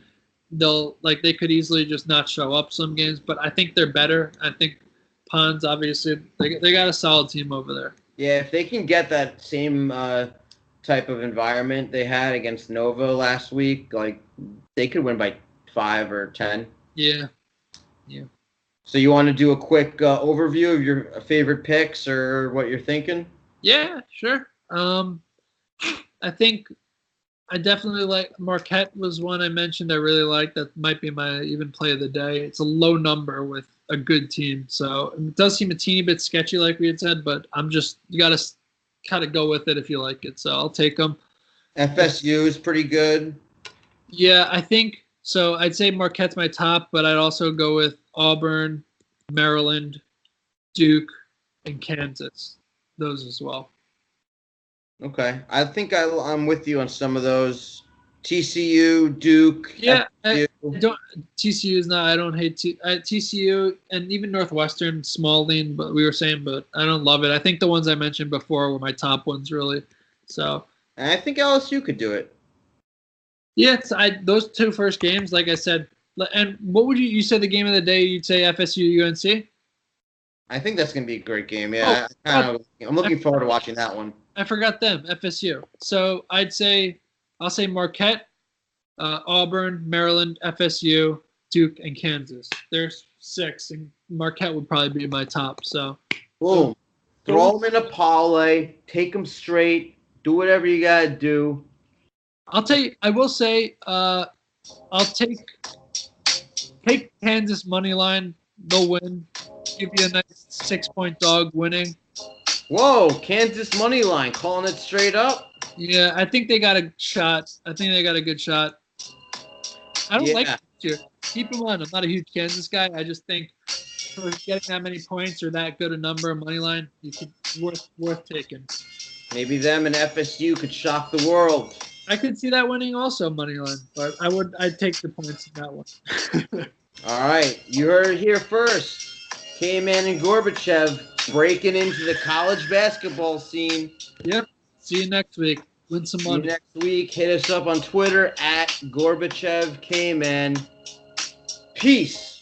They could easily just not show up some games. But I think they're better. I think Pons obviously they got a solid team over there. Yeah, if they can get that same type of environment they had against Nova last week, they could win by 5 or 10. Yeah. So you want to do a quick overview of your favorite picks or what you're thinking? Yeah, sure. I think I definitely like Marquette was one I mentioned I really like. That might be my even play of the day. It's a low number with a good team. So it does seem a teeny bit sketchy like we had said, but you got to kind of go with it if you like it. So I'll take them. FSU is pretty good. Yeah, I think so. I'd say Marquette's my top, but I'd also go with Auburn, Maryland, Duke, and Kansas. Those as well. Okay. I think I'm with you on some of those. TCU, Duke. Yeah, TCU is not. I don't hate TCU and even Northwestern, small lean, but we were saying, but I don't love it. I think the ones I mentioned before were my top ones, really. So. And I think LSU could do it. Yeah, those 2 first games, like I said. And what would you said the game of the day? You'd say FSU, UNC. I think that's going to be a great game. Yeah, I'm looking forward to watching that one. I forgot them, FSU. So I'll say Marquette, Auburn, Maryland, FSU, Duke, and Kansas. There's 6, and Marquette would probably be my top. So, boom, throw them in a parlay, take them straight, do whatever you gotta do. I'll tell you. I will say, I'll take Kansas money line. They'll win. Give you a nice 6-point dog winning. Whoa, Kansas money line, calling it straight up. Yeah, I think they got a shot. I think they got a good shot. I don't like it this year. Keep in mind, I'm not a huge Kansas guy. I just think for getting that many points or that good a number of money line, worth taking. Maybe them and FSU could shock the world. I could see that winning also money line, but I'd take the points in that one. All right, you heard it here first. Kman and Gorbachev breaking into the college basketball scene. Yep. See you next week. Win some money. See you next week. Hit us up on Twitter at Gorbachev Kman. Peace.